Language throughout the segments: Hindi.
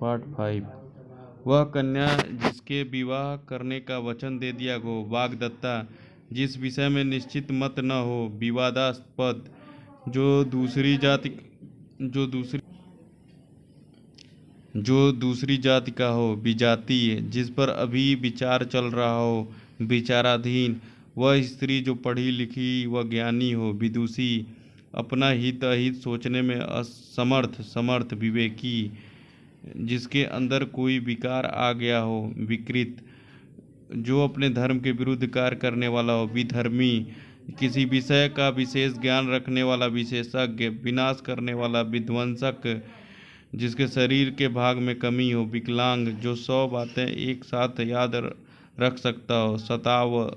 पार्ट 5। वह कन्या जिसके विवाह करने का वचन दे दिया हो, वाग्दत्ता, जिस विषय में निश्चित मत न हो, विवादास्पद, जो दूसरी जाति का हो, विजातीय, जिस पर अभी विचार चल रहा हो, विचाराधीन, वह स्त्री जो पढ़ी लिखी व ज्ञानी हो, विदुषी, अपना हित अहित सोचने में समर्थ, विवेकी, जिसके अंदर कोई विकार आ गया हो, विकृत, जो अपने धर्म के विरुद्ध कार्य करने वाला हो, विधर्मी, किसी विषय का विशेष ज्ञान रखने वाला विशेषज्ञ, विनाश करने वाला विध्वंसक, जिसके शरीर के भाग में कमी हो, विकलांग, जो 100 बातें एक साथ याद रख सकता हो,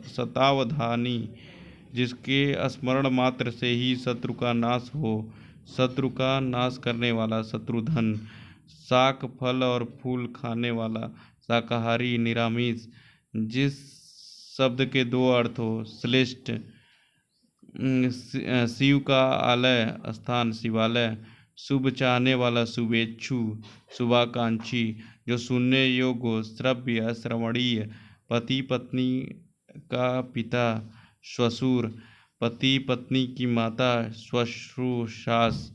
शतावधानी, जिसके स्मरण मात्र से ही शत्रु का नाश हो, शत्रु का नाश करने वाला, शत्रुधन, शाक फल और फूल खाने वाला, शाकाहारी, निरामिष, जिस शब्द के 2 अर्थ हो, श्रेष्ठ, शिव का आलय स्थान, शिवालय, शुभ चाहने वाला, शुभेच्छु, शुभाकांक्षी, जो सुनने योग्य हो, श्रव्य, श्रवणीय, पति पत्नी का पिता, श्वशुर, पति पत्नी की माता, श्वश्रु, सास,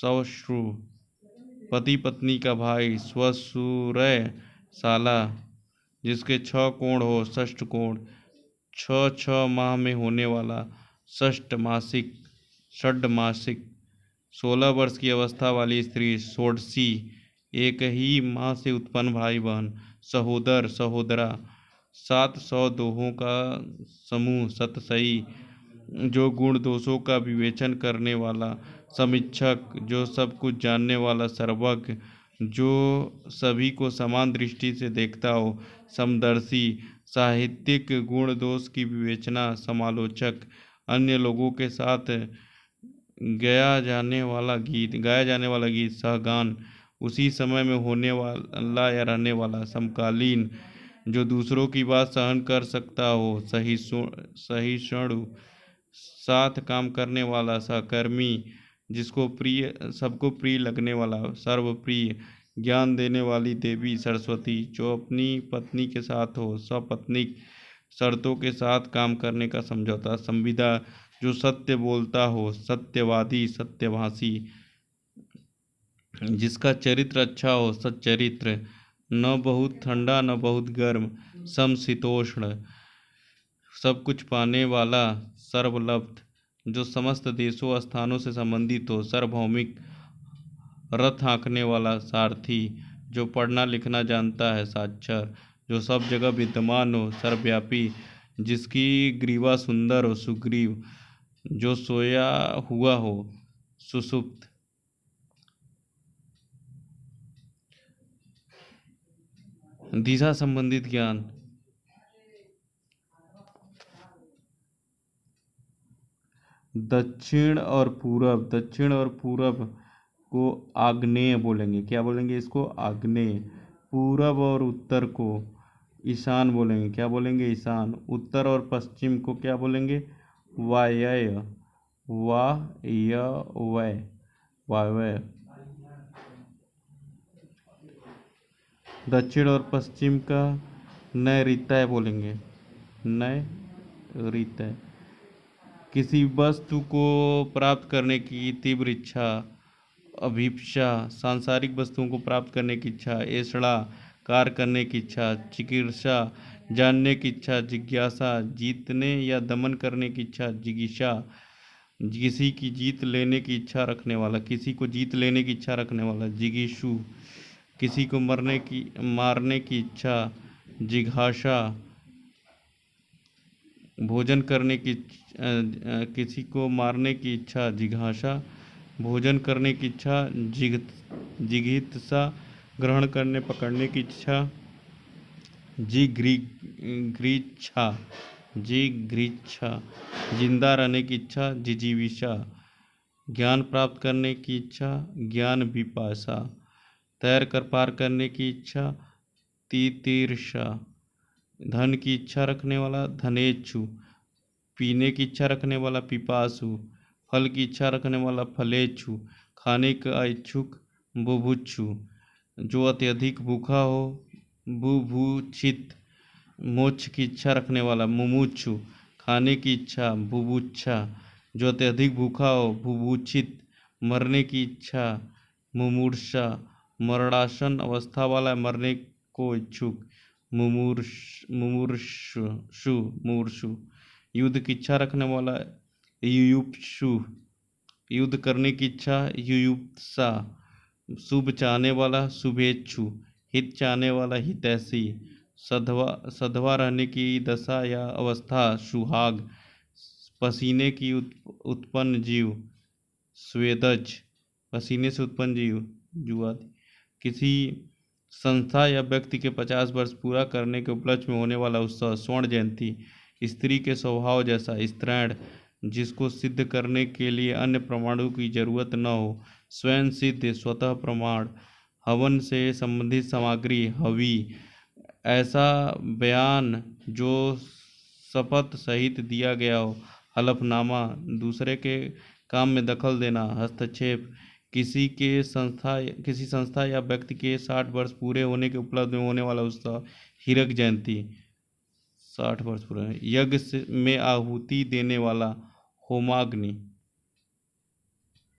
सौश्रु, पति पत्नी का भाई, स्वसुरय, साला, जिसके 6 कोण हो, षष्ठ कोण, 6 माह में होने वाला, षष्ठ मासिक, षड्मासिक, 16 वर्ष की अवस्था वाली स्त्री, षोडशी, एक ही माँ से उत्पन्न भाई बहन, सहोदर सहोदरा, 700 दोहों का समूह, सतसई, जो गुण दोषों का विवेचन करने वाला, समीक्षक, जो सब कुछ जानने वाला, सर्वज्ञ, जो सभी को समान दृष्टि से देखता हो, समदर्शी, साहित्यिक, गुण दोष की विवेचना, समालोचक, अन्य लोगों के साथ गाया जाने वाला गीत, सहगान, उसी समय में होने वाला या रहने वाला, समकालीन, जो दूसरों की बात सहन कर सकता हो, सहिष्णु, साथ काम करने वाला, सहकर्मी, जिसको सबको प्रिय लगने वाला, सर्वप्रिय, ज्ञान देने वाली देवी सरस्वती, जो अपनी पत्नी के साथ हो, सपत्नीक, शर्तों के साथ काम करने का समझौता, संविदा, जो सत्य बोलता हो, सत्यवादी, सत्यभाषी, जिसका चरित्र अच्छा हो, सच्चरित्र, न बहुत ठंडा न बहुत गर्म, समशीतोष्ण, सब कुछ पाने वाला, सर्वलब्ध, जो समस्त देशों स्थानों से संबंधित हो, सार्वभौमिक, रथ हाँकने वाला, सारथी, जो पढ़ना लिखना जानता है, साक्षर, जो सब जगह विद्यमान हो, सर्वव्यापी, जिसकी ग्रीवा सुंदर हो, सुग्रीव, जो सोया हुआ हो, सुषुप्त। दिशा संबंधित ज्ञान, दक्षिण और पूरब को आग्नेय बोलेंगे। क्या बोलेंगे इसको? आग्नेय। पूरब और उत्तर को ईशान बोलेंगे। क्या बोलेंगे? ईशान। उत्तर और पश्चिम को क्या बोलेंगे? वायव्य। वायव्य। दक्षिण और पश्चिम का नैऋत्य बोलेंगे। नैऋत्य। किसी वस्तु को प्राप्त करने की तीव्र इच्छा, अभिप्सा, सांसारिक वस्तुओं को प्राप्त करने की इच्छा, ऐषणा, कार्य करने की इच्छा, चिकीर्षा, जानने की इच्छा, जिज्ञासा, जीतने या दमन करने की इच्छा, जिगीषा, किसी की जीत लेने की इच्छा रखने वाला, किसी को जीत लेने की इच्छा रखने वाला, जिगीषु, किसी को मारने की इच्छा, जिघाषा, भोजन करने की किसी को मारने की इच्छा, जिघाषा, भोजन करने की इच्छा, जिघित्सा, ग्रहण करने पकड़ने की इच्छा, जिघ्रीच्छा, जिंदा रहने की इच्छा, जिजीविषा, ज्ञान प्राप्त करने की इच्छा, ज्ञान विपाशा, तैर कर पार करने की इच्छा, तितीर्षा, धन की इच्छा रखने वाला, धनेच्छु, पीने की इच्छा रखने वाला, पिपासु, फल की इच्छा रखने वाला, फलेच्छु, खाने का इच्छुक, बुभुक्षु जो अत्यधिक भूखा हो। बुभुक्षित मोक्ष की इच्छा रखने वाला। मुमुक्षु खाने की इच्छा। बुभुक्षा जो अत्यधिक भूखा हो। बुभुक्षित मरने की इच्छा। मुमूर्षा मरणासन अवस्था वाला, मरने को इच्छुक। मुमूर्षु युद्ध की इच्छा रखने वाला। युयुत्सु युद्ध करने की इच्छा। युयुत्सा शुभ चाहने वाला। शुभेच्छु हित चाहने वाला, हितैषी। सधवा रहने की दशा या अवस्था। सुहाग पसीने की उत्पन्न जीव। स्वेदज पसीने से उत्पन्न जीव। जुआदि किसी संस्था या व्यक्ति के 50 वर्ष पूरा करने के उपलक्ष्य में होने वाला उत्सव। स्वर्ण जयंती स्त्री के स्वभाव जैसा। स्त्रैण जिसको सिद्ध करने के लिए अन्य प्रमाणों की जरूरत न हो। स्वयं सिद्ध स्वतः प्रमाण। हवन से संबंधित सामग्री। हवि ऐसा बयान जो शपथ सहित दिया गया हो। हलफनामा दूसरे के काम में दखल देना। हस्तक्षेप किसी संस्था या व्यक्ति के 60 वर्ष पूरे होने के उपलक्ष्य में होने वाला उत्सव। हीरक जयंती 60 वर्ष पूरे। यज्ञ में आहुति देने वाला। होमाग्नि